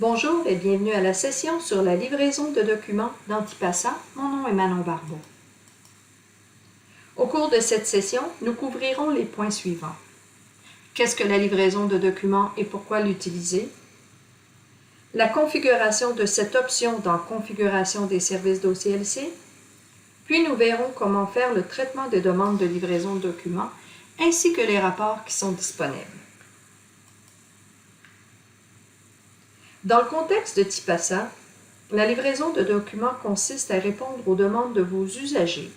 Bonjour et bienvenue à la session sur la livraison de documents d'Antipassa. Mon nom est Manon Barbeau. Au cours de cette session, nous couvrirons les points suivants. Qu'est-ce que la livraison de documents et pourquoi l'utiliser? La configuration de cette option dans Configuration des services d'OCLC. Puis nous verrons comment faire le traitement des demandes de livraison de documents ainsi que les rapports qui sont disponibles. Dans le contexte de Tipasa, la livraison de documents consiste à répondre aux demandes de vos usagers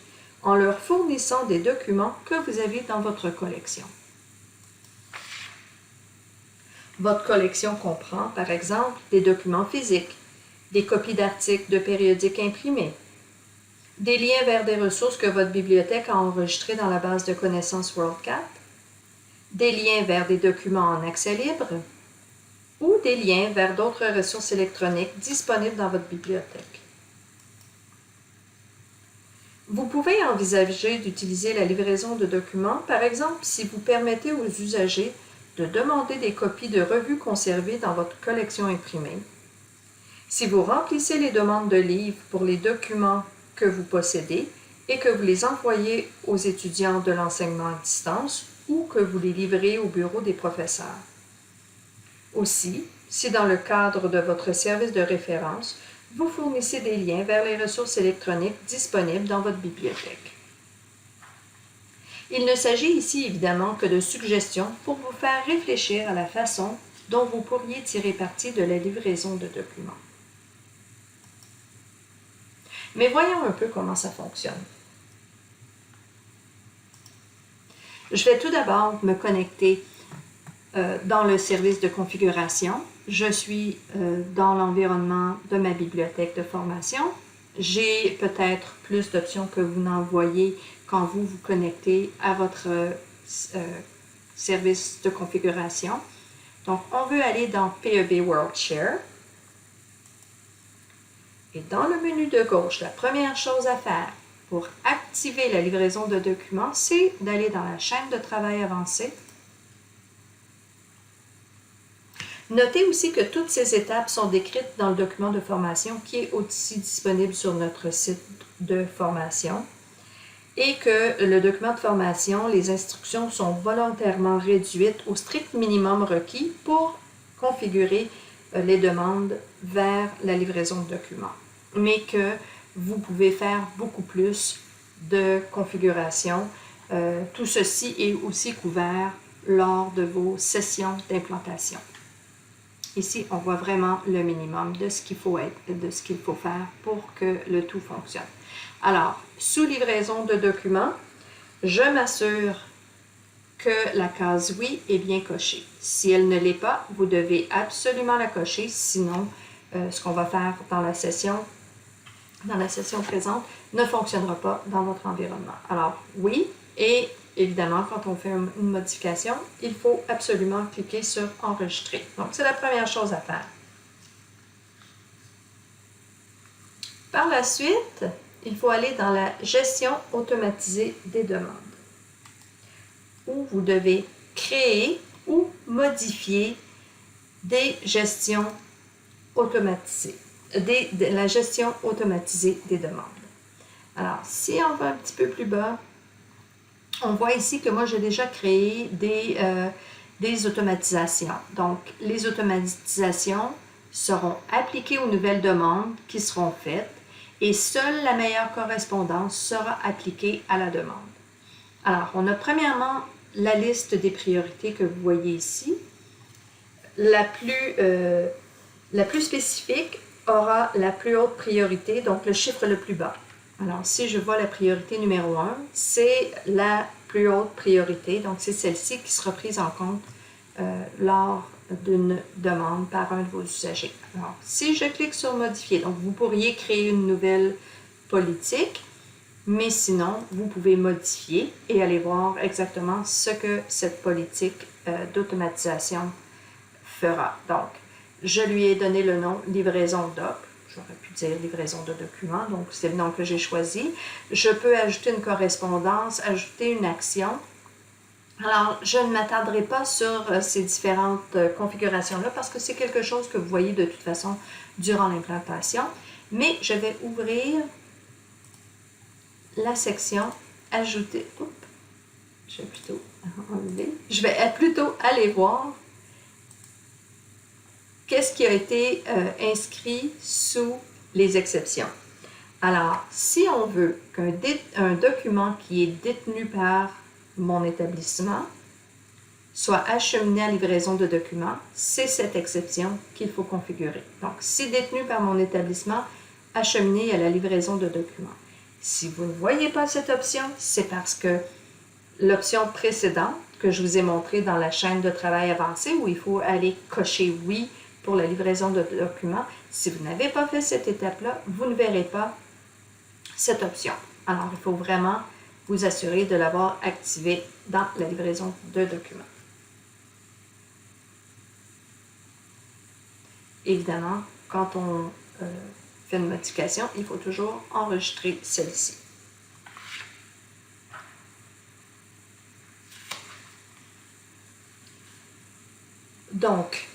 en leur fournissant des documents que vous avez dans votre collection. Votre collection comprend, par exemple, des documents physiques, des copies d'articles de périodiques imprimés, des liens vers des ressources que votre bibliothèque a enregistrées dans la base de connaissances WorldCat, des liens vers des documents en accès libre, ou des liens vers d'autres ressources électroniques disponibles dans votre bibliothèque. Vous pouvez envisager d'utiliser la livraison de documents, par exemple, si vous permettez aux usagers de demander des copies de revues conservées dans votre collection imprimée, si vous remplissez les demandes de livres pour les documents que vous possédez et que vous les envoyez aux étudiants de l'enseignement à distance ou que vous les livrez au bureau des professeurs. Aussi, si dans le cadre de votre service de référence, vous fournissez des liens vers les ressources électroniques disponibles dans votre bibliothèque. Il ne s'agit ici évidemment que de suggestions pour vous faire réfléchir à la façon dont vous pourriez tirer parti de la livraison de documents. Mais voyons un peu comment ça fonctionne. Je vais tout d'abord me connecter dans le service de configuration. Je suis dans l'environnement de ma bibliothèque de formation. J'ai peut-être plus d'options que vous n'en voyez quand vous vous connectez à votre service de configuration. Donc, on veut aller dans PEB World Share. Et dans le menu de gauche, la première chose à faire pour activer la livraison de documents, c'est d'aller dans la chaîne de travail avancée. Notez aussi que toutes ces étapes sont décrites dans le document de formation qui est aussi disponible sur notre site de formation et que le document de formation, les instructions sont volontairement réduites au strict minimum requis pour configurer les demandes vers la livraison de documents, mais que vous pouvez faire beaucoup plus de configuration. Tout ceci est aussi couvert lors de vos sessions d'implantation. Ici, on voit vraiment le minimum de ce qu'il faut faire pour que le tout fonctionne. Alors, sous livraison de documents, je m'assure que la case oui est bien cochée. Si elle ne l'est pas, vous devez absolument la cocher, sinon ce qu'on va faire dans la session présente ne fonctionnera pas dans votre environnement. Alors, oui, et évidemment, quand on fait une modification, il faut absolument cliquer sur « Enregistrer ». Donc, c'est la première chose à faire. Par la suite, il faut aller dans la gestion automatisée des demandes, où vous devez créer ou modifier des gestions automatisées, la gestion automatisée des demandes. Alors, si on va un petit peu plus bas, on voit ici que moi, j'ai déjà créé des automatisations. Donc, les automatisations seront appliquées aux nouvelles demandes qui seront faites et seule la meilleure correspondance sera appliquée à la demande. Alors, on a premièrement la liste des priorités que vous voyez ici. La plus spécifique aura la plus haute priorité, donc le chiffre le plus bas. Alors, si je vois la priorité numéro 1, c'est la plus haute priorité, donc c'est celle-ci qui sera prise en compte lors d'une demande par un de vos usagers. Alors, si je clique sur « Modifier », donc vous pourriez créer une nouvelle politique, mais sinon, vous pouvez modifier et aller voir exactement ce que cette politique d'automatisation fera. Donc, je lui ai donné le nom « Livraison doc ». J'aurais pu dire livraison de documents, donc c'est le nom que j'ai choisi. Je peux ajouter une correspondance, ajouter une action Alors, je ne m'attarderai pas sur ces différentes configurations-là parce que c'est quelque chose que vous voyez de toute façon durant l'implantation, mais je vais ouvrir la section Ajouter. Oups, je vais plutôt enlever. Je vais plutôt aller voir qu'est-ce qui a été inscrit sous les exceptions. Alors, si on veut qu'un document qui est détenu par mon établissement soit acheminé à livraison de documents, c'est cette exception qu'il faut configurer. Donc, si détenu par mon établissement, acheminé à la livraison de documents. Si vous ne voyez pas cette option, c'est parce que l'option précédente que je vous ai montrée dans la chaîne de travail avancée où il faut aller cocher oui pour la livraison de documents, si vous n'avez pas fait cette étape-là, vous ne verrez pas cette option. Alors, il faut vraiment vous assurer de l'avoir activée dans la livraison de documents. Évidemment, quand on fait une modification, il faut toujours enregistrer celle-ci. Donc,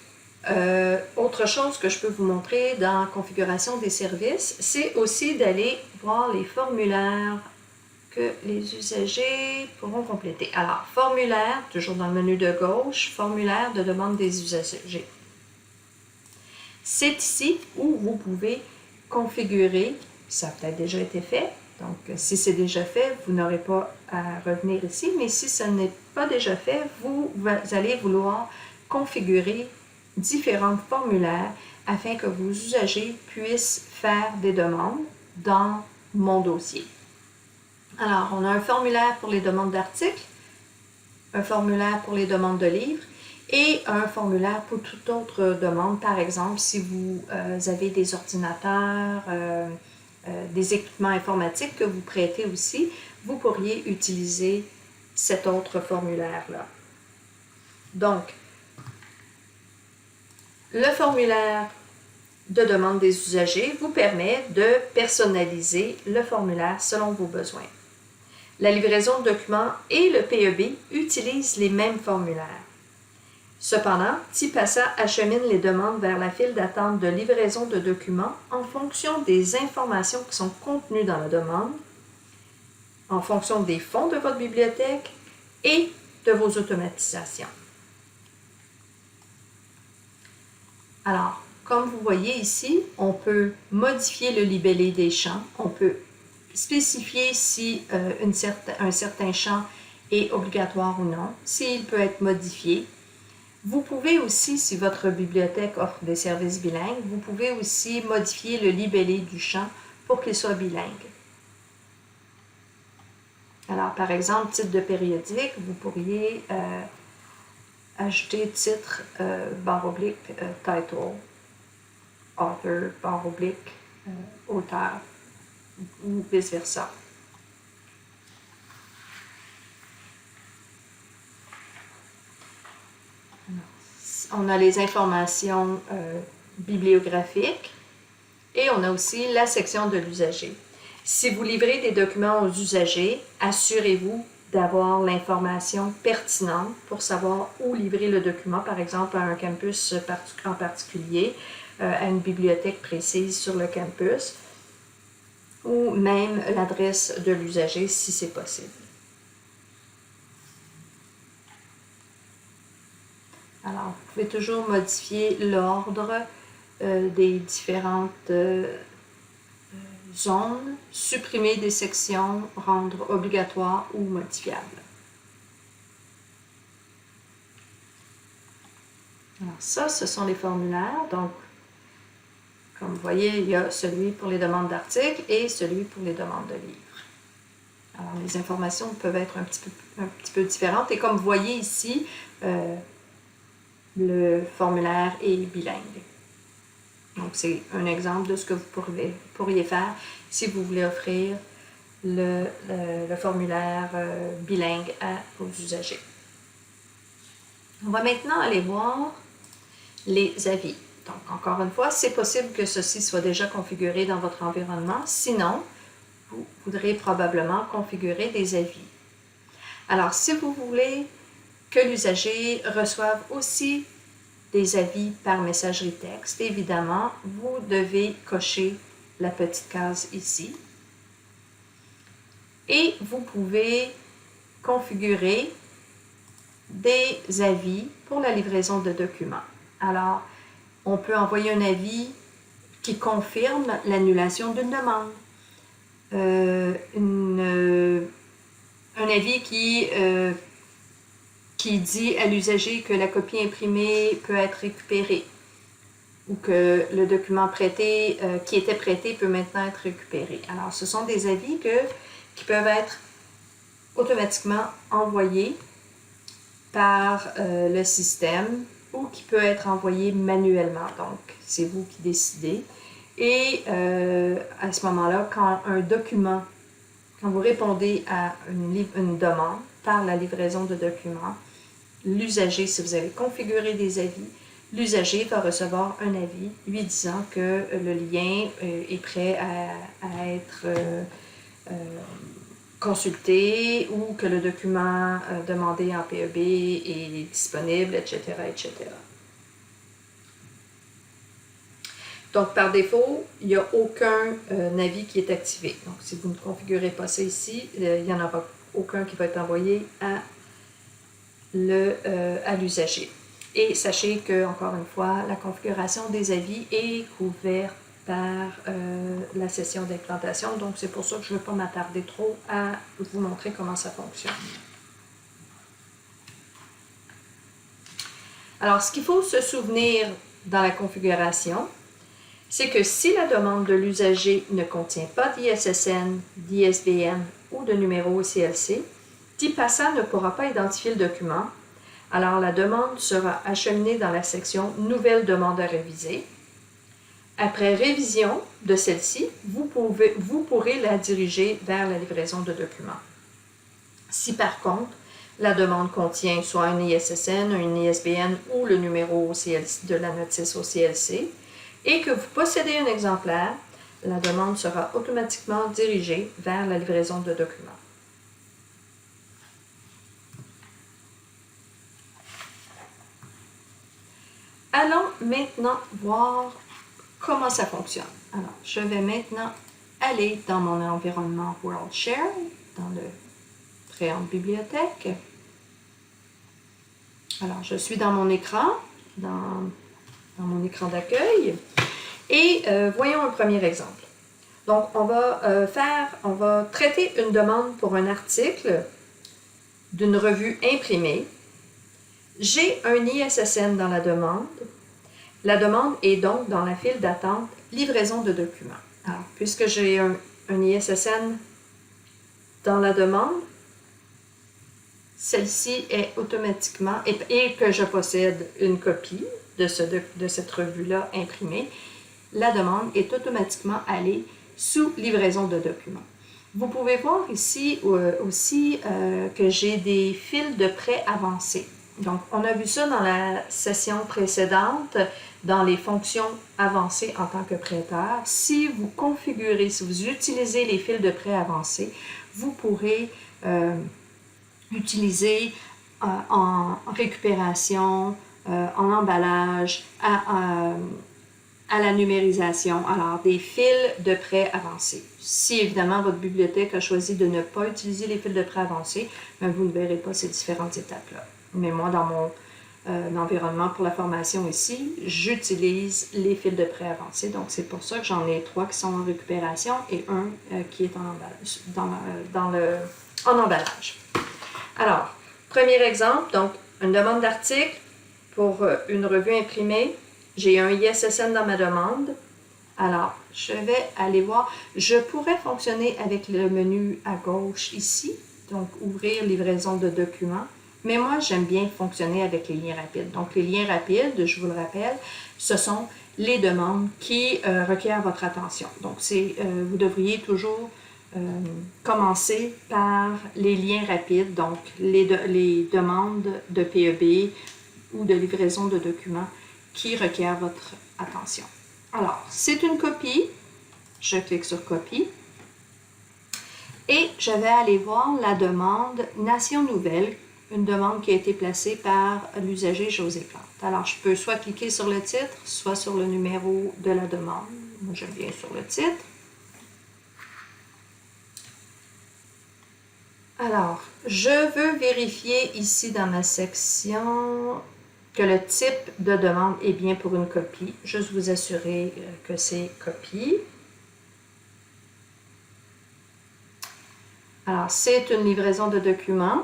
autre chose que je peux vous montrer dans la configuration des services, c'est aussi d'aller voir les formulaires que les usagers pourront compléter. Alors, formulaire, toujours dans le menu de gauche, formulaire de demande des usagers. C'est ici où vous pouvez configurer, ça a peut-être déjà été fait, donc si c'est déjà fait, vous n'aurez pas à revenir ici, mais si ce n'est pas déjà fait, vous allez vouloir configurer différents formulaires afin que vos usagers puissent faire des demandes dans mon dossier. Alors, on a un formulaire pour les demandes d'articles, un formulaire pour les demandes de livres et un formulaire pour toute autre demande. Par exemple, si vous avez des ordinateurs, des équipements informatiques que vous prêtez aussi, vous pourriez utiliser cet autre formulaire-là. Donc, le formulaire de demande des usagers vous permet de personnaliser le formulaire selon vos besoins. La livraison de documents et le PEB utilisent les mêmes formulaires. Cependant, TIPASA achemine les demandes vers la file d'attente de livraison de documents en fonction des informations qui sont contenues dans la demande, en fonction des fonds de votre bibliothèque et de vos automatisations. Alors, comme vous voyez ici, on peut modifier le libellé des champs, on peut spécifier si un certain champ est obligatoire ou non, s'il peut être modifié. Vous pouvez aussi, si votre bibliothèque offre des services bilingues, vous pouvez aussi modifier le libellé du champ pour qu'il soit bilingue. Alors, par exemple, titre de périodique, vous pourriez ajouter titre, barre oblique, title, author, barre oblique, auteur, ou vice-versa. On a les informations bibliographiques et on a aussi la section de l'usager. Si vous livrez des documents aux usagers, assurez-vous d'avoir l'information pertinente pour savoir où livrer le document, par exemple à un campus en particulier, à une bibliothèque précise sur le campus, ou même l'adresse de l'usager si c'est possible. Alors, vous pouvez toujours modifier l'ordre des différentes zones, supprimer des sections, rendre obligatoire ou modifiable. Alors ça, ce sont les formulaires. Donc, comme vous voyez, il y a celui pour les demandes d'articles et celui pour les demandes de livres. Alors, les informations peuvent être un petit peu différentes. Et comme vous voyez ici, le formulaire est bilingue. Donc, c'est un exemple de ce que vous pourriez faire si vous voulez offrir le formulaire bilingue à vos usagers. On va maintenant aller voir les avis. Donc, encore une fois, c'est possible que ceci soit déjà configuré dans votre environnement. Sinon, vous voudrez probablement configurer des avis. Alors, si vous voulez que l'usager reçoive aussi des avis par messagerie texte. Évidemment, vous devez cocher la petite case ici. Et vous pouvez configurer des avis pour la livraison de documents. Alors, on peut envoyer un avis qui confirme l'annulation d'une demande. Un avis qui dit à l'usager que la copie imprimée peut être récupérée ou que le document prêté, qui était prêté peut maintenant être récupéré. Alors, ce sont des avis qui peuvent être automatiquement envoyés par le système ou qui peut être envoyé manuellement. Donc, c'est vous qui décidez. Et à ce moment-là, quand vous répondez à une demande par la livraison de documents, l'usager, si vous avez configuré des avis, l'usager va recevoir un avis lui disant que le lien est prêt à être consulté ou que le document demandé en PEB est disponible, etc., etc. Donc, par défaut, il n'y a aucun avis qui est activé. Donc, si vous ne configurez pas ça ici, il n'y en aura aucun qui va être envoyé à l'usager. Et sachez que, encore une fois, la configuration des avis est couverte par la session d'implantation. Donc, c'est pour ça que je ne veux pas m'attarder trop à vous montrer comment ça fonctionne. Alors, ce qu'il faut se souvenir dans la configuration, c'est que si la demande de l'usager ne contient pas d'ISSN, d'ISBN ou de numéro OCLC, TIPASA ne pourra pas identifier le document. Alors, la demande sera acheminée dans la section « Nouvelle demande à réviser ». Après révision de celle-ci, vous pourrez la diriger vers la livraison de documents. Si par contre, la demande contient soit un ISSN, un ISBN ou le numéro OCLC, de la notice OCLC, et que vous possédez un exemplaire, la demande sera automatiquement dirigée vers la livraison de documents. Allons maintenant voir comment ça fonctionne. Alors, je vais maintenant aller dans mon environnement WorldShare, dans le préamble bibliothèque. Alors, je suis dans mon écran, dans mon écran d'accueil. Et voyons un premier exemple. Donc, on va traiter une demande pour un article d'une revue imprimée. J'ai un ISSN dans la demande. La demande est donc dans la file d'attente « Livraison de documents ». Alors, puisque j'ai un ISSN dans la demande, celle-ci est automatiquement, et que je possède une copie de cette revue-là imprimée, la demande est automatiquement allée sous livraison de documents. Vous pouvez voir ici aussi que j'ai des fils de prêt avancés. Donc, on a vu ça dans la session précédente, dans les fonctions avancées en tant que prêteur. Si vous configurez, si vous utilisez les fils de prêt avancés, vous pourrez utiliser en récupération, en emballage, à la numérisation, alors des fils de prêt avancés. Si évidemment votre bibliothèque a choisi de ne pas utiliser les fils de prêt avancés, vous ne verrez pas ces différentes étapes-là. Mais moi, dans mon environnement pour la formation ici, j'utilise les fils de prêt avancés. Donc, c'est pour ça que j'en ai 3 qui sont en récupération et un qui est en emballage, en emballage. Alors, premier exemple, donc une demande d'article pour une revue imprimée. J'ai un ISSN dans ma demande. Alors, je vais aller voir. Je pourrais fonctionner avec le menu à gauche ici, donc ouvrir livraison de documents. Mais moi, j'aime bien fonctionner avec les liens rapides. Donc, les liens rapides, je vous le rappelle, ce sont les demandes qui requièrent votre attention. Donc, vous devriez toujours commencer par les liens rapides, donc les demandes de PEB ou de livraison de documents qui requièrent votre attention. Alors, c'est une copie. Je clique sur copie. Et je vais aller voir la demande Nation Nouvelle une demande qui a été placée par l'usager José Plante. Alors, je peux soit cliquer sur le titre, soit sur le numéro de la demande. Moi, je viens sur le titre. Alors, je veux vérifier ici dans ma section que le type de demande est bien pour une copie. Juste vous assurer que c'est copie. Alors, c'est une livraison de documents.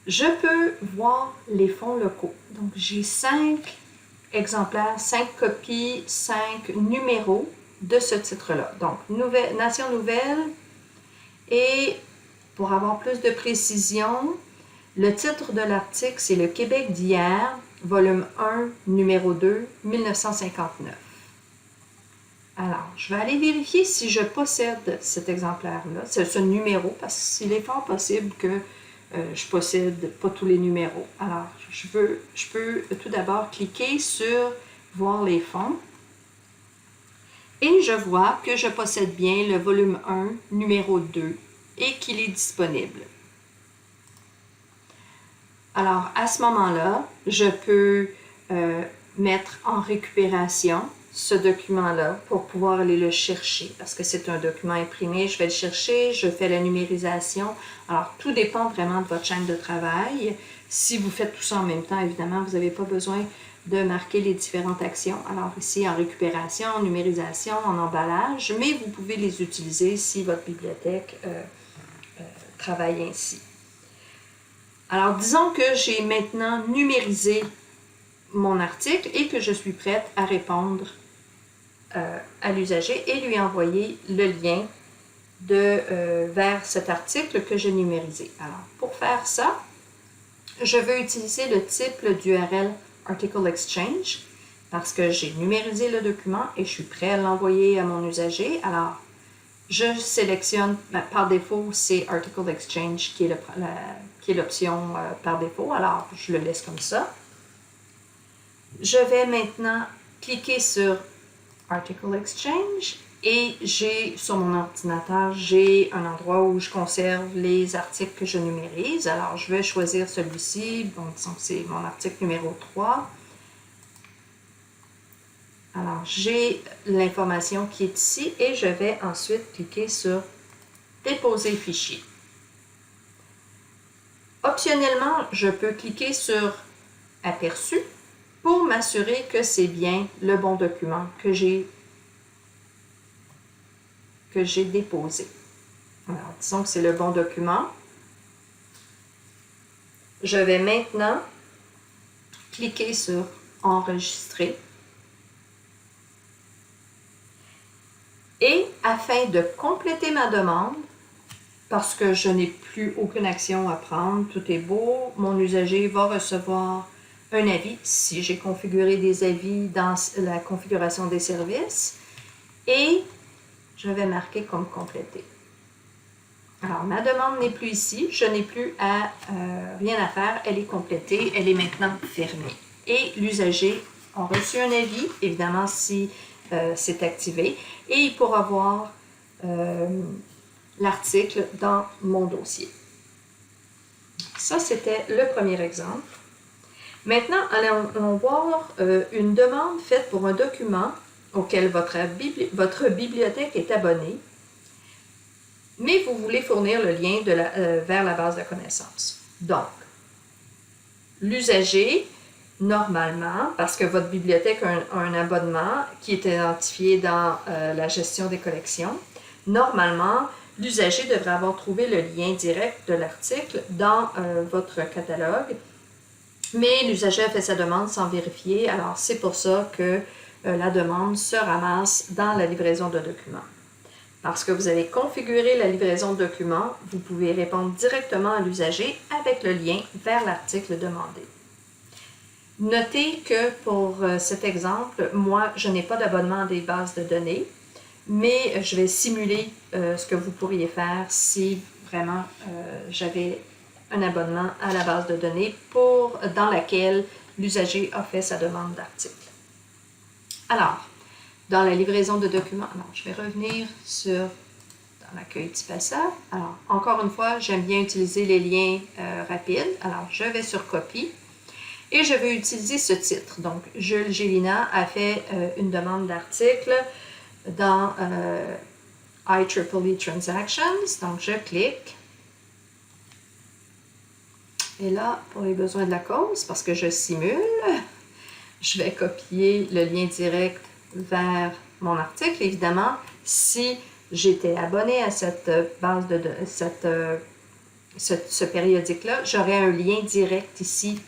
Je peux voir les fonds locaux. Donc, j'ai 5 exemplaires, 5 copies, 5 numéros de ce titre-là. Donc, Nation Nouvelle. Et pour avoir plus de précision, le titre de l'article, c'est Le Québec d'hier, volume 1, numéro 2, 1959. Alors, je vais aller vérifier si je possède cet exemplaire-là, ce numéro, parce qu'il est fort possible que je possède pas tous les numéros. Alors, je peux tout d'abord cliquer sur « Voir les fonds » et je vois que je possède bien le volume 1, numéro 2 et qu'il est disponible. Alors, à ce moment-là, je peux mettre en récupération ce document-là pour pouvoir aller le chercher parce que c'est un document imprimé. Je vais le chercher, je fais la numérisation. Alors, tout dépend vraiment de votre chaîne de travail. Si vous faites tout ça en même temps, évidemment, vous n'avez pas besoin de marquer les différentes actions. Alors, ici, en récupération, en numérisation, en emballage, mais vous pouvez les utiliser si votre bibliothèque travaille ainsi. Alors, disons que j'ai maintenant numérisé mon article et que je suis prête à répondre à l'usager et lui envoyer le lien vers cet article que j'ai numérisé. Alors, pour faire ça, je veux utiliser le type d'URL Article Exchange parce que j'ai numérisé le document et je suis prêt à l'envoyer à mon usager. Alors, je sélectionne, par défaut, c'est Article Exchange qui est l'option par défaut. Alors, je le laisse comme ça. Je vais maintenant cliquer sur Article Exchange et sur mon ordinateur, j'ai un endroit où je conserve les articles que je numérise. Alors, je vais choisir celui-ci. Bon, disons que c'est mon article numéro 3. Alors, j'ai l'information qui est ici et je vais ensuite cliquer sur Déposer fichier. Optionnellement, je peux cliquer sur Aperçu pour m'assurer que c'est bien le bon document que j'ai déposé. Alors, disons que c'est le bon document. Je vais maintenant cliquer sur Enregistrer. Et afin de compléter ma demande, parce que je n'ai plus aucune action à prendre, tout est beau, mon usager va recevoir un avis si j'ai configuré des avis dans la configuration des services et je vais marquer comme complété. Alors, ma demande n'est plus ici, je n'ai plus rien à faire, elle est complétée, elle est maintenant fermée. Et l'usager a reçu un avis, évidemment si c'est activé, et il pourra voir l'article dans mon dossier. Ça, c'était le premier exemple. Maintenant, allons voir une demande faite pour un document auquel votre bibliothèque est abonnée, mais vous voulez fournir le lien vers la base de connaissances. Donc, l'usager, normalement, parce que votre bibliothèque a un abonnement qui est identifié dans la gestion des collections, normalement, l'usager devrait avoir trouvé le lien direct de l'article dans votre catalogue, mais l'usager a fait sa demande sans vérifier, alors c'est pour ça que la demande se ramasse dans la livraison de documents. Parce que vous avez configuré la livraison de documents, vous pouvez répondre directement à l'usager avec le lien vers l'article demandé. Notez que pour cet exemple, moi, je n'ai pas d'abonnement à des bases de données, mais je vais simuler ce que vous pourriez faire si vraiment j'avais un abonnement à la base de données dans laquelle l'usager a fait sa demande d'article. Alors, dans la livraison de documents, alors je vais revenir dans l'accueil Tipasa. Alors, encore une fois, j'aime bien utiliser les liens rapides. Alors, je vais sur Copie et je vais utiliser ce titre. Donc, Jules Gélina a fait une demande d'article dans IEEE Transactions. Donc, je clique. Et là, pour les besoins de la cause, parce que je simule, je vais copier le lien direct vers mon article. Évidemment, si j'étais abonné à cette base de ce périodique-là, j'aurais un lien direct ici.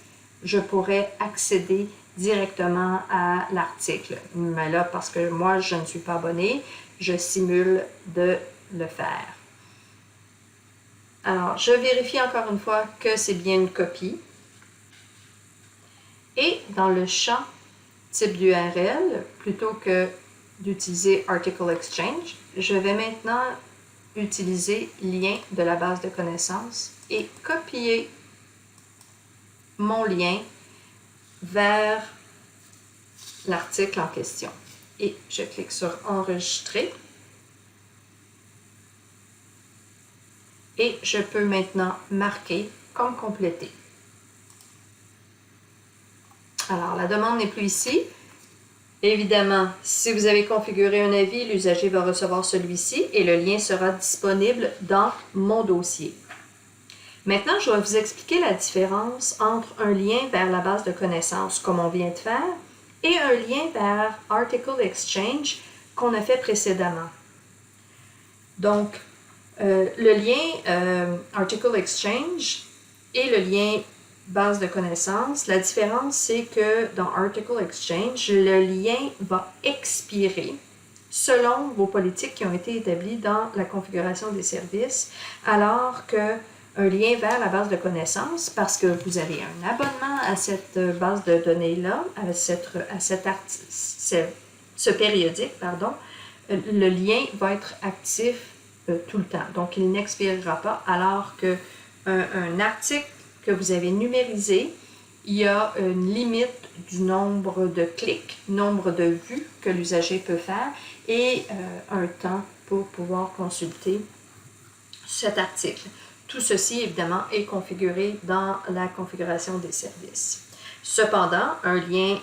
Je pourrais accéder directement à l'article. Mais là, parce que moi, je ne suis pas abonné, je simule de le faire. Alors, je vérifie encore une fois que c'est bien une copie. Et dans le champ type d'URL, plutôt que d'utiliser Article Exchange, je vais maintenant utiliser lien de la base de connaissances et copier mon lien vers l'article en question. Et je clique sur Enregistrer. Et je peux maintenant marquer comme complété. Alors, la demande n'est plus ici. Évidemment, si vous avez configuré un avis, l'usager va recevoir celui-ci et le lien sera disponible dans mon dossier. Maintenant, je vais vous expliquer la différence entre un lien vers la base de connaissances, comme on vient de faire, et un lien vers Article Exchange qu'on a fait précédemment. Donc, le lien Article Exchange et le lien base de connaissances, la différence c'est que dans Article Exchange, le lien va expirer selon vos politiques qui ont été établies dans la configuration des services, alors que un lien vers la base de connaissances, parce que vous avez un abonnement à cette base de données-là, à ce périodique, pardon, le lien va être actif tout le temps. Donc, il n'expirera pas, alors qu'un article que vous avez numérisé, il y a une limite du nombre de clics, nombre de vues que l'usager peut faire et un temps pour pouvoir consulter cet article. Tout ceci, évidemment, est configuré dans la configuration des services. Cependant, un lien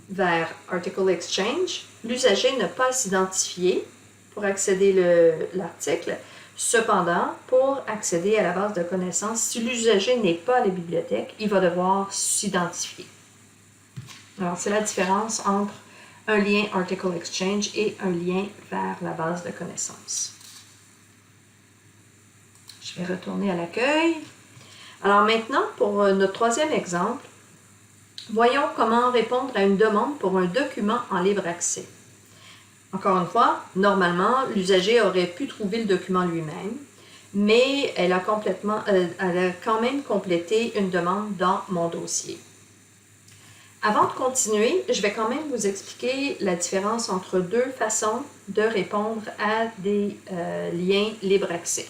vers Article Exchange, l'usager n'a pas à s'identifier pour accéder à l'article. Cependant, pour accéder à la base de connaissances, si l'usager n'est pas à la bibliothèque, il va devoir s'identifier. Alors, c'est la différence entre un lien Article Exchange et un lien vers la base de connaissances. Je vais retourner à l'accueil. Alors maintenant, pour notre troisième exemple, voyons comment répondre à une demande pour un document en libre accès. Encore une fois, normalement, l'usager aurait pu trouver le document lui-même, mais elle a quand même complété une demande dans mon dossier. Avant de continuer, je vais quand même vous expliquer la différence entre deux façons de répondre à des liens libre accès.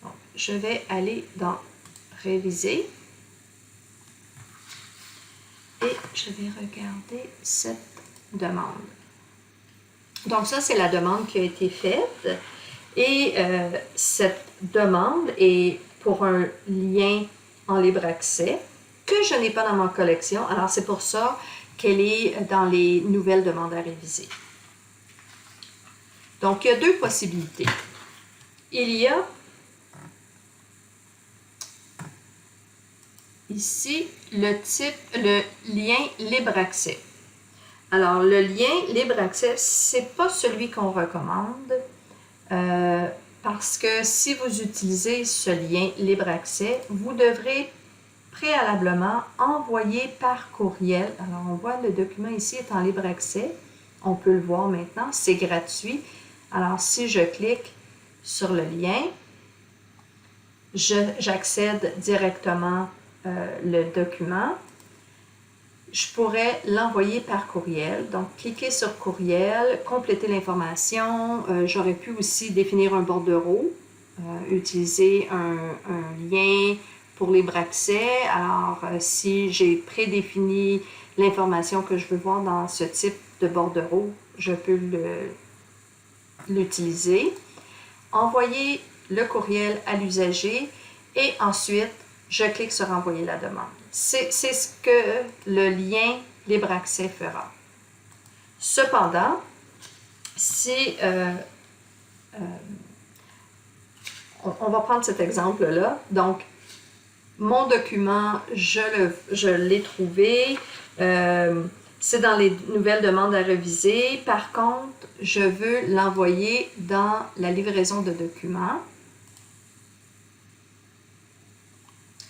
Donc, je vais aller dans Réviser et je vais regarder cette demande. Donc ça, c'est la demande qui a été faite et cette demande est pour un lien en libre accès que je n'ai pas dans ma collection. Alors, c'est pour ça qu'elle est dans les nouvelles demandes à réviser. Donc, il y a deux possibilités. Il y a ici le lien libre accès. Alors, le lien libre accès, c'est pas celui qu'on recommande parce que si vous utilisez ce lien libre accès, vous devrez préalablement envoyer par courriel. Alors, on voit le document ici est en libre accès. On peut le voir maintenant, c'est gratuit. Alors, si je clique sur le lien, j'accède directement le document. Je pourrais l'envoyer par courriel. Donc, cliquer sur courriel, compléter l'information. J'aurais pu aussi définir un bordereau, utiliser un lien pour libre accès. Alors, si j'ai prédéfini l'information que je veux voir dans ce type de bordereau, je peux l'utiliser, envoyer le courriel à l'usager et ensuite, je clique sur envoyer la demande. C'est ce que le lien libre accès fera. Cependant, si on va prendre cet exemple-là. Donc, mon document, je l'ai trouvé. C'est dans les nouvelles demandes à réviser. Par contre, je veux l'envoyer dans la livraison de documents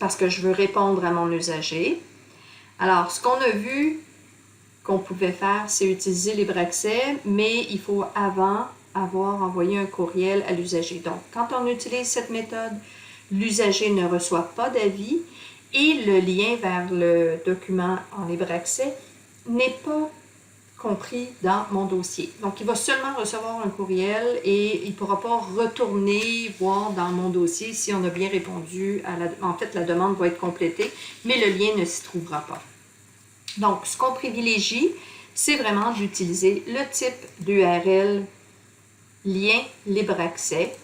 parce que je veux répondre à mon usager. Alors, ce qu'on a vu qu'on pouvait faire, c'est utiliser LibreAccès, mais il faut avant avoir envoyé un courriel à l'usager. Donc, quand on utilise cette méthode, l'usager ne reçoit pas d'avis et le lien vers le document en libre accès n'est pas compris dans mon dossier. Donc, il va seulement recevoir un courriel et il ne pourra pas retourner voir dans mon dossier si on a bien répondu à la... En fait, la demande va être complétée, mais le lien ne s'y trouvera pas. Donc, ce qu'on privilégie, c'est vraiment d'utiliser le type d'URL lien libre accès.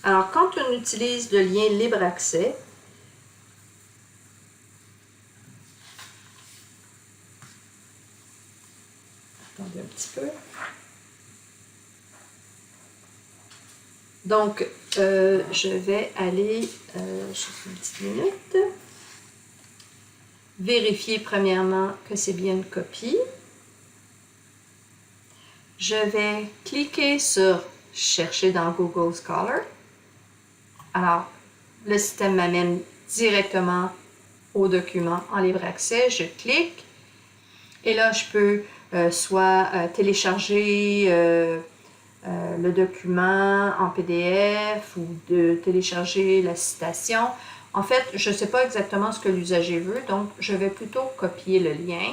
Alors, quand on utilise le lien libre accès, attendez un petit peu. Donc, je vais aller, juste une petite minute, vérifier premièrement que c'est bien une copie. Je vais cliquer sur « Chercher dans Google Scholar ». Alors, le système m'amène directement au document en libre accès. Je clique et là, je peux soit télécharger le document en PDF ou de télécharger la citation. En fait, je ne sais pas exactement ce que l'usager veut, donc je vais plutôt copier le lien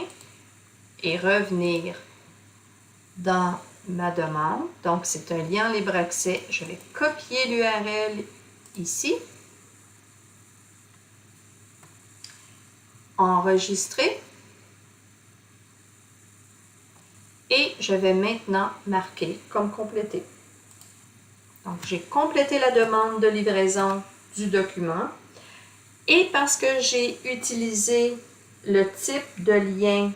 et revenir dans ma demande. Donc, c'est un lien en libre accès. Je vais copier l'URL ici. Enregistrer. Et je vais maintenant marquer comme complété. Donc, j'ai complété la demande de livraison du document. Et parce que j'ai utilisé le type de lien,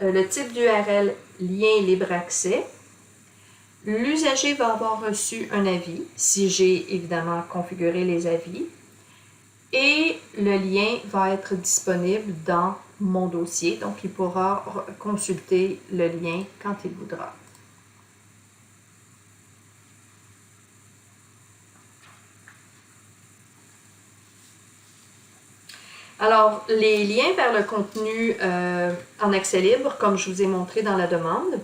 le type d'URL lien libre accès, l'usager va avoir reçu un avis, si j'ai évidemment configuré les avis, et le lien va être disponible dans mon dossier, donc il pourra consulter le lien quand il voudra. Alors, les liens vers le contenu en accès libre, comme je vous ai montré dans la demande,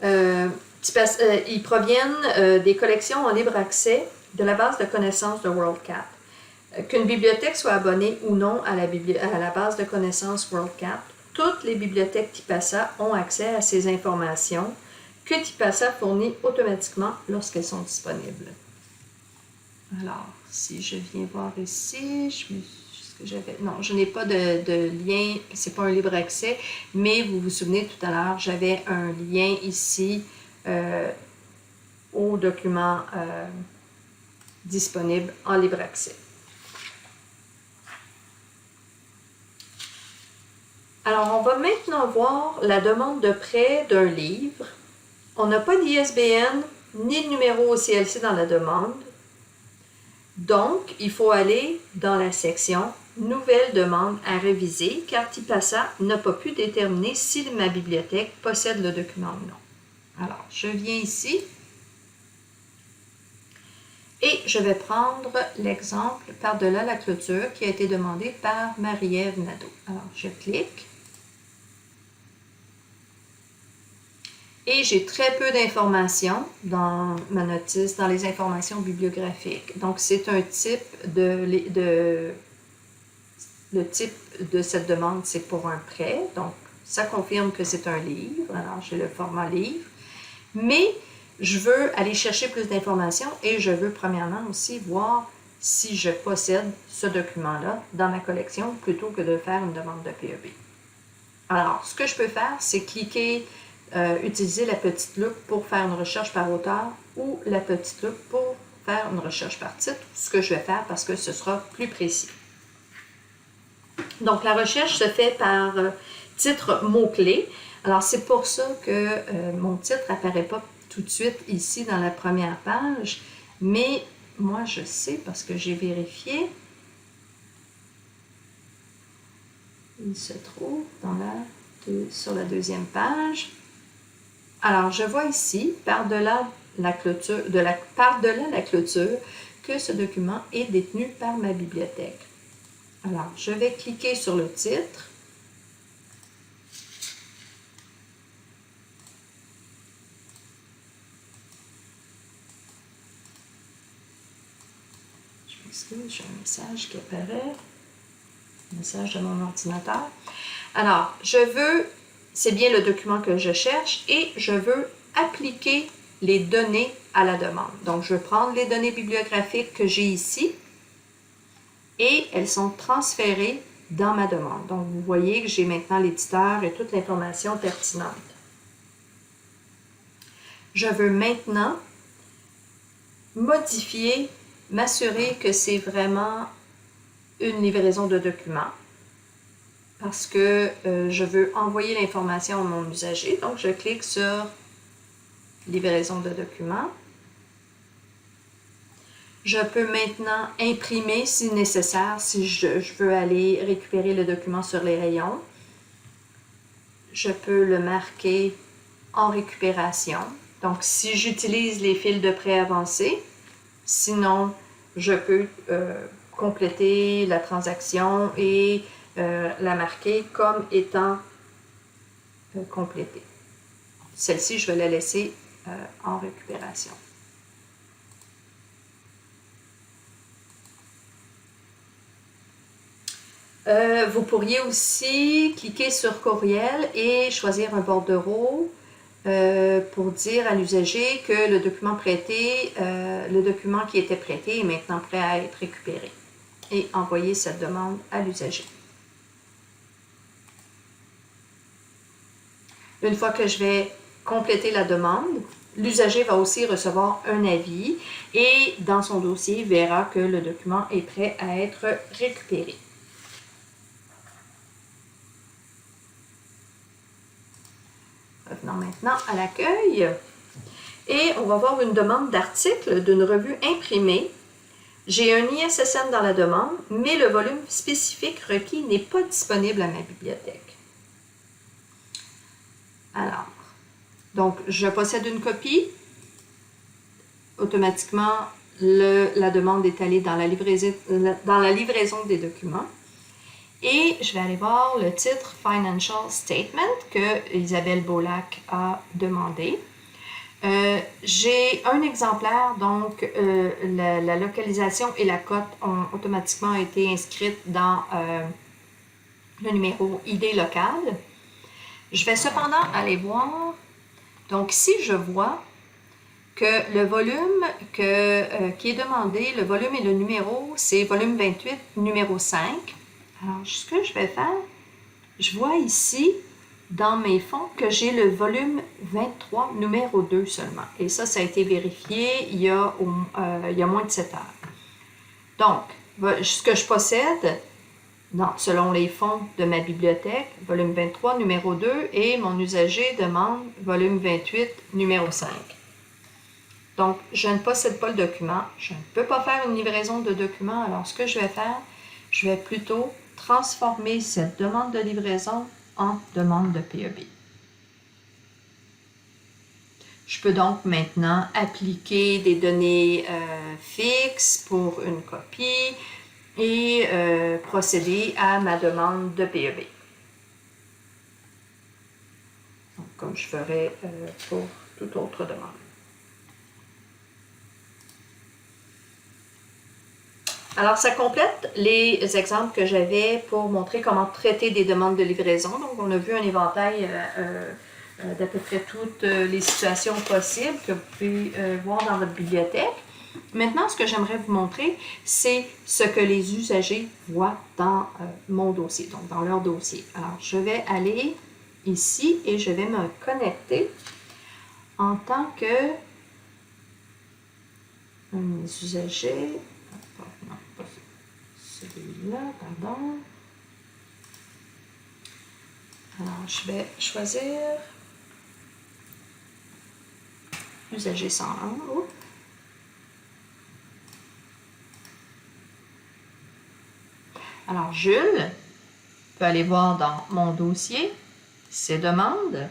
ils proviennent des collections en libre accès de la base de connaissances de WorldCat. Qu'une bibliothèque soit abonnée ou non à la base de connaissances WorldCat, toutes les bibliothèques TIPASA ont accès à ces informations que TIPASA fournit automatiquement lorsqu'elles sont disponibles. Alors, si je viens voir ici, non, je n'ai pas de lien, c'est pas un libre accès, mais vous vous souvenez tout à l'heure, j'avais un lien ici au document disponible en libre accès. Alors, on va maintenant voir la demande de prêt d'un livre. On n'a pas d'ISBN ni de numéro au CLC dans la demande. Donc, il faut aller dans la section « Nouvelle demande à réviser » car TIPASA n'a pas pu déterminer si ma bibliothèque possède le document ou non. Alors, je viens ici et je vais prendre l'exemple « Par-delà la clôture » qui a été demandé par Marie-Ève Nadeau. Alors, je clique. Et j'ai très peu d'informations dans ma notice, dans les informations bibliographiques. Donc, c'est un type le type de cette demande, c'est pour un prêt. Donc, ça confirme que c'est un livre. Alors, j'ai le format livre. Mais, je veux aller chercher plus d'informations et je veux premièrement aussi voir si je possède ce document-là dans ma collection plutôt que de faire une demande de PEB. Alors, ce que je peux faire, c'est cliquer utiliser la petite loupe pour faire une recherche par auteur ou la petite loupe pour faire une recherche par titre, ce que je vais faire parce que ce sera plus précis. Donc, la recherche se fait par titre mot-clé. Alors, c'est pour ça que mon titre n'apparaît pas tout de suite ici dans la première page, mais moi, je sais parce que j'ai vérifié. Il se trouve sur la deuxième page. Alors, je vois ici, par-delà la clôture, par-delà la clôture, que ce document est détenu par ma bibliothèque. Alors, je vais cliquer sur le titre. Je m'excuse, j'ai un message qui apparaît. Message de mon ordinateur. Alors, c'est bien le document que je cherche et je veux appliquer les données à la demande. Donc, je vais prendre les données bibliographiques que j'ai ici et elles sont transférées dans ma demande. Donc, vous voyez que j'ai maintenant l'éditeur et toute l'information pertinente. Je veux maintenant modifier, m'assurer que c'est vraiment une livraison de documents parce que je veux envoyer l'information à mon usager. Donc, je clique sur livraison de documents. Je peux maintenant imprimer si nécessaire, si je veux aller récupérer le document sur les rayons. Je peux le marquer en récupération. Donc, si j'utilise les fils de prêt avancés, sinon, je peux compléter la transaction et la marquer comme étant complétée. Celle-ci, je vais la laisser en récupération. Vous pourriez aussi cliquer sur courriel et choisir un bordereau pour dire à l'usager que le document prêté, le document qui était prêté est maintenant prêt à être récupéré et envoyer cette demande à l'usager. Une fois que je vais compléter la demande, l'usager va aussi recevoir un avis et dans son dossier, il verra que le document est prêt à être récupéré. Revenons maintenant à l'accueil et on va voir une demande d'article d'une revue imprimée. J'ai un ISSN dans la demande, mais le volume spécifique requis n'est pas disponible à ma bibliothèque. Alors, donc je possède une copie. Automatiquement, la demande est allée dans la livraison des documents. Et je vais aller voir le titre Financial Statement que Isabelle Beaulac a demandé. J'ai un exemplaire, donc la localisation et la cote ont automatiquement été inscrites dans le numéro ID local. Je vais cependant aller voir, donc si je vois que le volume qui est demandé, le volume et le numéro, c'est volume 28, numéro 5. Alors, ce que je vais faire, je vois ici, dans mes fonds, que j'ai le volume 23, numéro 2 seulement. Et ça a été vérifié il y a moins de 7 heures. Donc, ce que je possède, selon les fonds de ma bibliothèque, volume 23, numéro 2, et mon usager demande volume 28, numéro 5. Donc, je ne possède pas le document. Je ne peux pas faire une livraison de document. Alors, ce que je vais faire, je vais plutôt transformer cette demande de livraison en demande de PEB. Je peux donc maintenant appliquer des données fixes pour une copie et procéder à ma demande de PEB. Donc, comme je ferais pour toute autre demande. Alors, ça complète les exemples que j'avais pour montrer comment traiter des demandes de livraison. Donc, on a vu un éventail d'à peu près toutes les situations possibles que vous pouvez voir dans votre bibliothèque. Maintenant, ce que j'aimerais vous montrer, c'est ce que les usagers voient dans mon dossier, donc dans leur dossier. Alors, je vais aller ici et je vais me connecter en tant que un usager. Non, pas celui-là, pardon. Alors, je vais choisir usager 101. Oups. Alors, Jules peut aller voir dans mon dossier ses demandes.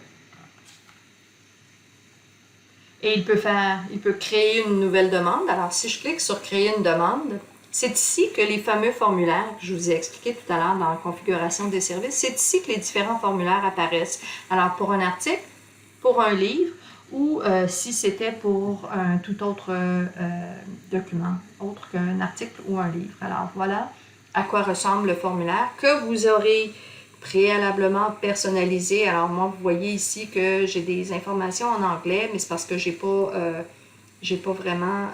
Et il peut créer une nouvelle demande. Alors, si je clique sur créer une demande, c'est ici que les fameux formulaires que je vous ai expliqué tout à l'heure dans la configuration des services, c'est ici que les différents formulaires apparaissent. Alors, pour un article, pour un livre, ou si c'était pour un tout autre document, autre qu'un article ou un livre. Alors, voilà à quoi ressemble le formulaire que vous aurez préalablement personnalisé. Alors moi, vous voyez ici que j'ai des informations en anglais, mais c'est parce que j'ai pas vraiment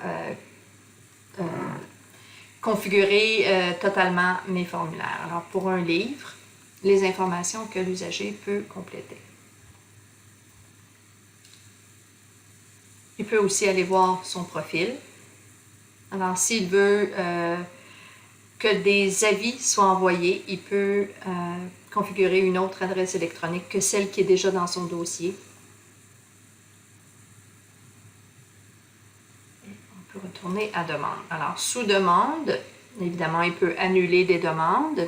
configuré totalement mes formulaires. Alors pour un livre, les informations que l'usager peut compléter. Il peut aussi aller voir son profil. Alors s'il veut que des avis soient envoyés, il peut configurer une autre adresse électronique que celle qui est déjà dans son dossier. On peut retourner à demande. Alors, sous demande, évidemment, il peut annuler des demandes.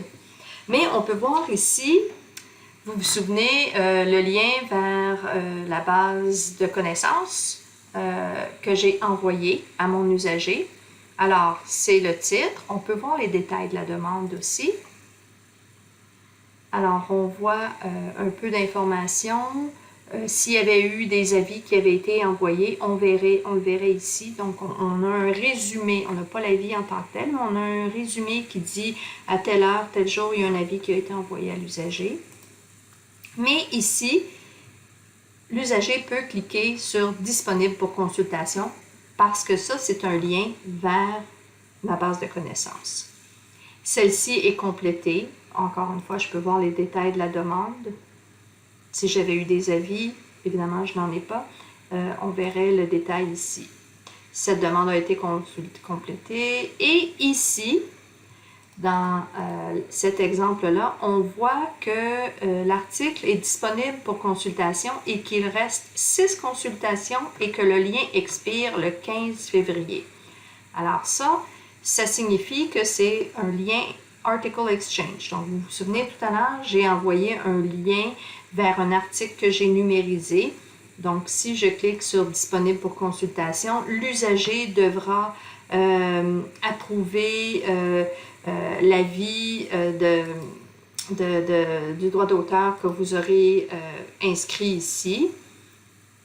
Mais on peut voir ici, vous vous souvenez, le lien vers la base de connaissances que j'ai envoyée à mon usager. Alors, c'est le titre. On peut voir les détails de la demande aussi. Alors, on voit un peu d'informations. S'il y avait eu des avis qui avaient été envoyés, on le verrait ici. Donc, on a un résumé. On n'a pas l'avis en tant que tel, mais on a un résumé qui dit à telle heure, tel jour, il y a un avis qui a été envoyé à l'usager. Mais ici, l'usager peut cliquer sur « Disponible pour consultation » parce que ça, c'est un lien vers ma base de connaissances. Celle-ci est complétée. Encore une fois, je peux voir les détails de la demande. Si j'avais eu des avis, évidemment, je n'en ai pas. On verrait le détail ici. Cette demande a été complétée. Et ici, dans cet exemple-là, on voit que l'article est disponible pour consultation et qu'il reste 6 consultations et que le lien expire le 15 février. Alors ça signifie que c'est un lien Article Exchange. Donc, vous vous souvenez tout à l'heure, j'ai envoyé un lien vers un article que j'ai numérisé. Donc, si je clique sur « Disponible pour consultation », l'usager devra approuver l'avis du droit d'auteur que vous aurez inscrit ici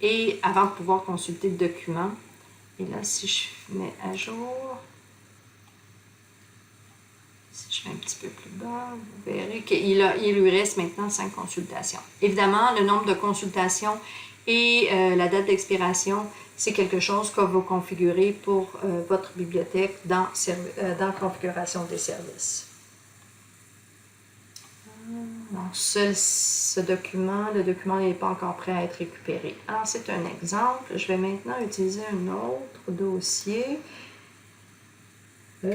et avant de pouvoir consulter le document. Et là, si je mets à jour, si je mets un petit peu plus bas, vous verrez qu'il lui reste maintenant 5 consultations. Évidemment, le nombre de consultations et la date d'expiration, c'est quelque chose que vous configurez pour votre bibliothèque dans Configuration des services. Donc, le document n'est pas encore prêt à être récupéré. Alors, c'est un exemple. Je vais maintenant utiliser un autre dossier. Je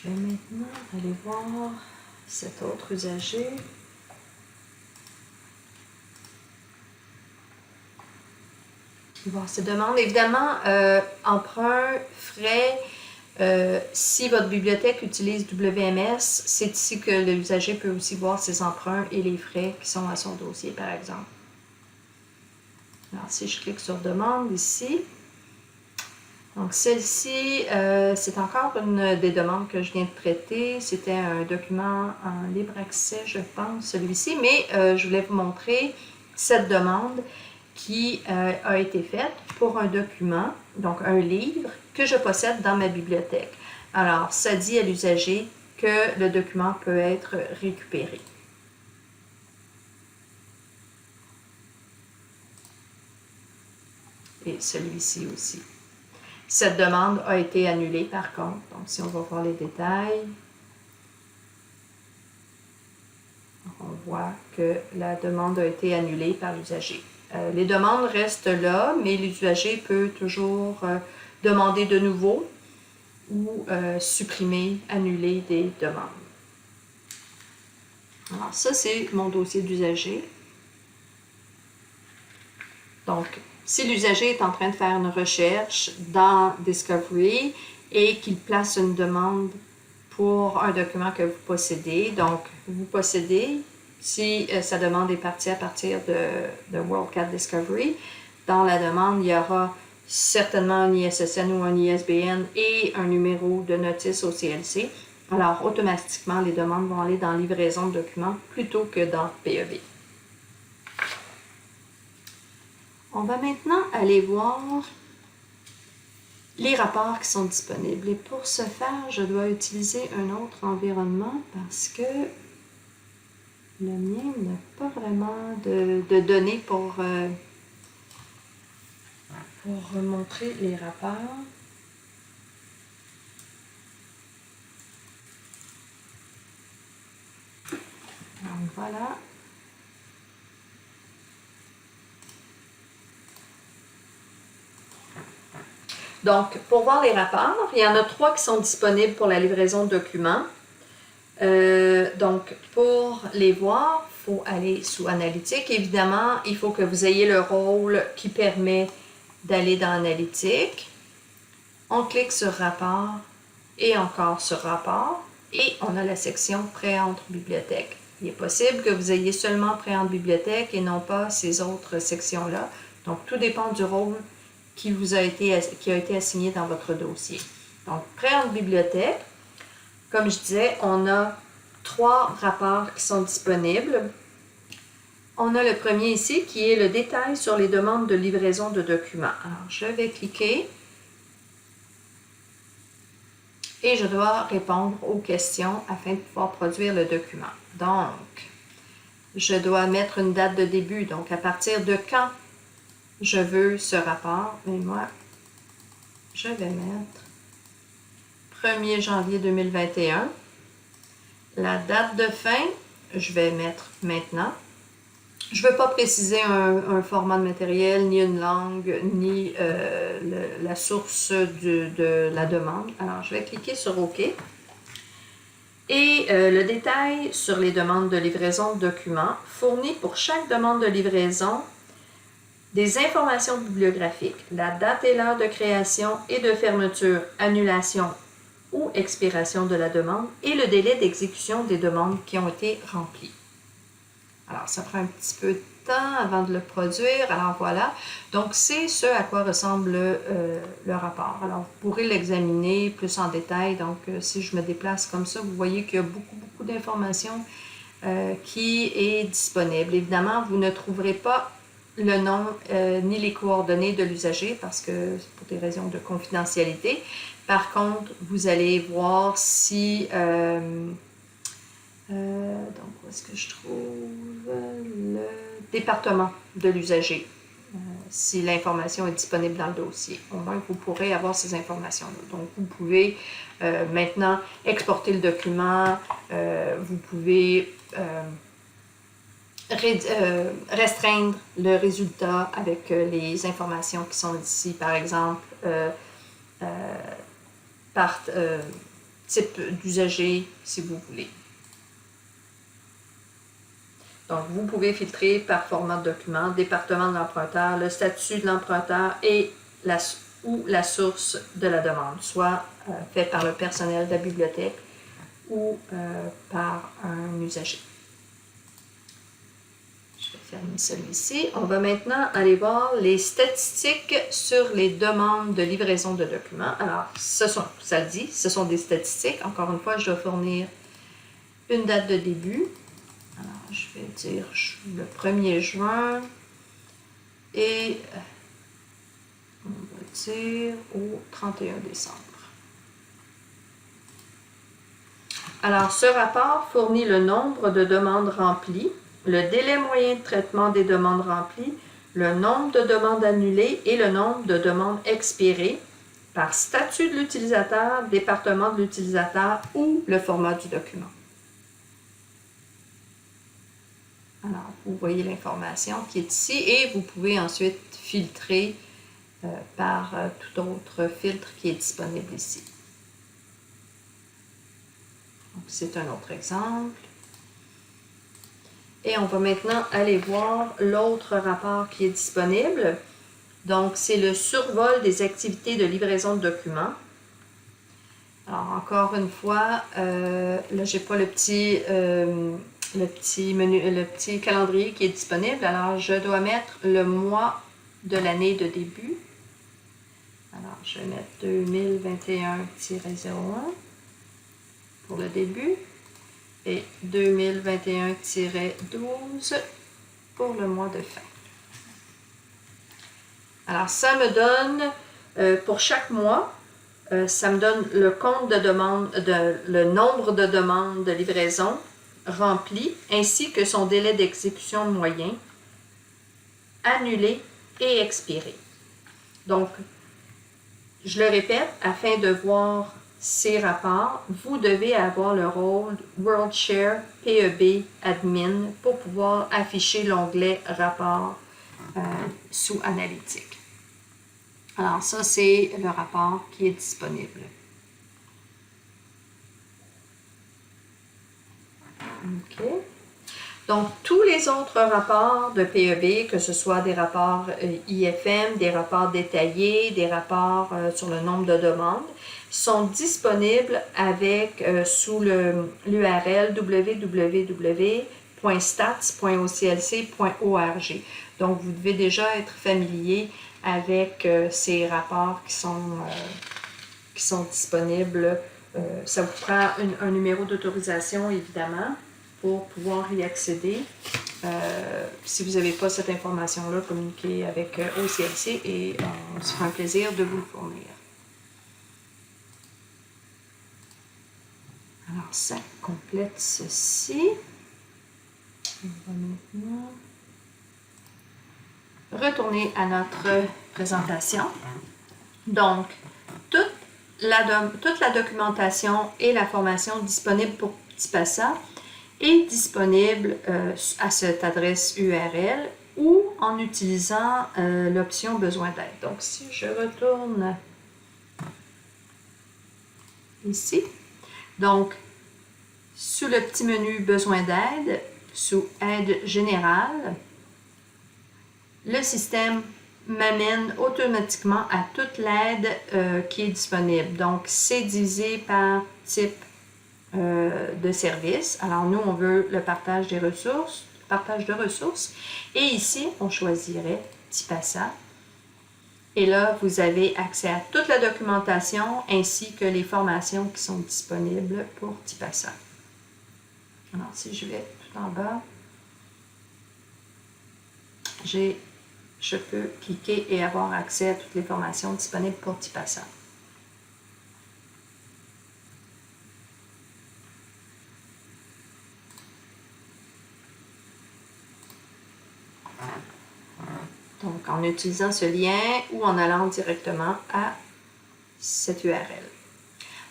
vais maintenant aller voir cet autre usager. Voir ses demandes. Évidemment, emprunt, frais. Si votre bibliothèque utilise WMS, c'est ici que l'usager peut aussi voir ses emprunts et les frais qui sont à son dossier, par exemple. Alors, si je clique sur « Demande » ici, donc celle-ci, c'est encore une des demandes que je viens de traiter. C'était un document en libre accès, je pense, celui-ci, mais je voulais vous montrer cette demande qui a été faite pour un document, donc un livre, que je possède dans ma bibliothèque. Alors, ça dit à l'usager que le document peut être récupéré. Et celui-ci aussi. Cette demande a été annulée par contre. Donc, si on va voir les détails, on voit que la demande a été annulée par l'usager. Les demandes restent là, mais l'usager peut toujours demander de nouveau ou supprimer, annuler des demandes. Alors ça, c'est mon dossier d'usager. Donc, si l'usager est en train de faire une recherche dans Discovery et qu'il place une demande pour un document que vous possédez, donc vous possédez, si sa demande est partie à partir de WorldCat Discovery, dans la demande, il y aura certainement un ISSN ou un ISBN et un numéro de notice au CLC. Alors, automatiquement, les demandes vont aller dans livraison de documents plutôt que dans PEB. On va maintenant aller voir les rapports qui sont disponibles. Et pour ce faire, je dois utiliser un autre environnement parce que le mien n'a pas vraiment de données pour montrer les rapports. Donc voilà. Donc, pour voir les rapports, il y en a 3 qui sont disponibles pour la livraison de documents. Donc, pour les voir, il faut aller sous Analytique. Évidemment, il faut que vous ayez le rôle qui permet d'aller dans Analytique. On clique sur Rapport et encore sur Rapport. Et on a la section Préentre bibliothèque. Il est possible que vous ayez seulement Préentre bibliothèque et non pas ces autres sections-là. Donc, tout dépend du rôle qui a été assigné dans votre dossier. Donc, Préentre bibliothèque, comme je disais, on a 3 rapports qui sont disponibles. On a le premier ici qui est le détail sur les demandes de livraison de documents. Alors, je vais cliquer et je dois répondre aux questions afin de pouvoir produire le document. Donc, je dois mettre une date de début. Donc, à partir de quand je veux ce rapport? Mais moi, je vais mettre 1er janvier 2021. La date de fin, je vais mettre maintenant. Je ne veux pas préciser un format de matériel, ni une langue, ni la source de la demande. Alors, je vais cliquer sur OK. Et le détail sur les demandes de livraison de documents fournit pour chaque demande de livraison des informations bibliographiques, la date et l'heure de création et de fermeture, annulation ou expiration de la demande et le délai d'exécution des demandes qui ont été remplies. Alors, ça prend un petit peu de temps avant de le produire. Alors, voilà. Donc, c'est ce à quoi ressemble le rapport. Alors, vous pourrez l'examiner plus en détail. Donc, si je me déplace comme ça, vous voyez qu'il y a beaucoup d'informations qui est disponible. Évidemment, vous ne trouverez pas le nom ni les coordonnées de l'usager parce que c'est pour des raisons de confidentialité. Par contre, vous allez voir si... donc, où est-ce que je trouve le département de l'usager? Si l'information est disponible dans le dossier. Au moins, vous pourrez avoir ces informations-là. Donc, vous pouvez maintenant exporter le document, vous pouvez restreindre le résultat avec les informations qui sont ici, par exemple, par type d'usager, si vous voulez. Donc, vous pouvez filtrer par format de document, département de l'emprunteur, le statut de l'emprunteur et la source de la demande, soit fait par le personnel de la bibliothèque ou par un usager. Je vais fermer celui-ci. On va maintenant aller voir les statistiques sur les demandes de livraison de documents. Alors, ça le dit, ce sont des statistiques. Encore une fois, je dois fournir une date de début. Alors, je vais dire le 1er juin et on va dire au 31 décembre. Alors, ce rapport fournit le nombre de demandes remplies, le délai moyen de traitement des demandes remplies, le nombre de demandes annulées et le nombre de demandes expirées par statut de l'utilisateur, département de l'utilisateur ou le format du document. Alors, vous voyez l'information qui est ici et vous pouvez ensuite filtrer par tout autre filtre qui est disponible ici. C'est un autre exemple. Et on va maintenant aller voir l'autre rapport qui est disponible. Donc, c'est le survol des activités de livraison de documents. Alors, encore une fois, là, j'ai pas le petit menu, le petit calendrier qui est disponible. Alors, je dois mettre le mois de l'année de début. Alors, je vais mettre 2021-01 pour le début et 2021-12 pour le mois de fin. Alors, ça me donne, pour chaque mois, ça me donne le compte de demande, le nombre de demandes de livraison remplies, ainsi que son délai d'exécution moyen, annulé et expiré. Donc, je le répète, afin de voir ces rapports, vous devez avoir le rôle WorldShare PEB Admin pour pouvoir afficher l'onglet Rapport sous Analytique. Alors ça, c'est le rapport qui est disponible. OK. Donc, tous les autres rapports de PEB, que ce soit des rapports IFM, des rapports détaillés, des rapports sur le nombre de demandes, sont disponibles avec sous l'URL www.stats.oclc.org. Donc, vous devez déjà être familier avec ces rapports qui sont disponibles. Ça vous prend un numéro d'autorisation, évidemment, pour pouvoir y accéder. Si vous n'avez pas cette information-là, communiquez avec OCLC et on se fera un plaisir de vous le fournir. Alors, ça complète ceci. On va maintenant retourner à notre présentation. Donc, toute la documentation et la formation disponible pour TIPASA est disponible à cette adresse URL ou en utilisant l'option Besoin d'aide. Donc, si je retourne ici, donc, sous le petit menu Besoin d'aide, sous Aide générale, le système m'amène automatiquement à toute l'aide qui est disponible. Donc, c'est divisé par type de service. Alors, nous, on veut le partage des ressources, partage de ressources. Et ici, on choisirait TIPASA. Et là, vous avez accès à toute la documentation ainsi que les formations qui sont disponibles pour TIPASA. Alors, si je vais tout en bas, je peux cliquer et avoir accès à toutes les formations disponibles pour TIPASA. Donc, en utilisant ce lien ou en allant directement à cette URL.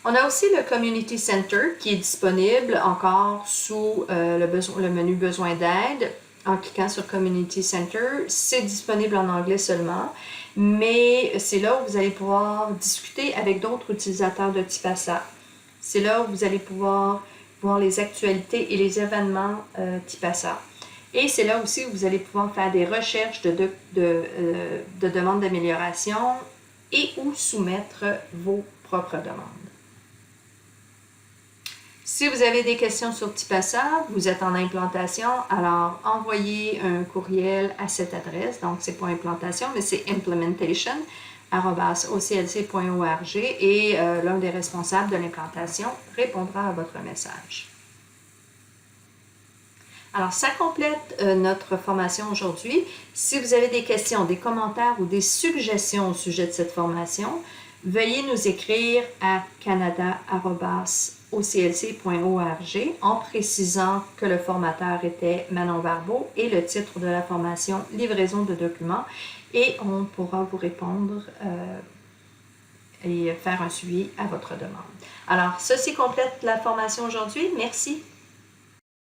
On a aussi le Community Center qui est disponible encore sous le menu Besoin d'aide. En cliquant sur Community Center, c'est disponible en anglais seulement, mais c'est là où vous allez pouvoir discuter avec d'autres utilisateurs de TIPASA. C'est là où vous allez pouvoir voir les actualités et les événements TIPASA. Et c'est là aussi où vous allez pouvoir faire des recherches de demandes d'amélioration et ou soumettre vos propres demandes. Si vous avez des questions sur TIPASA, vous êtes en implantation, alors envoyez un courriel à cette adresse. Donc, c'est pas implantation, mais c'est implementation@oclc.org et l'un des responsables de l'implantation répondra à votre message. Alors, ça complète notre formation aujourd'hui. Si vous avez des questions, des commentaires ou des suggestions au sujet de cette formation, veuillez nous écrire à canada@oclc.org en précisant que le formateur était Manon Barbeau et le titre de la formation « Livraison de documents » et on pourra vous répondre et faire un suivi à votre demande. Alors, ceci complète la formation aujourd'hui. Merci.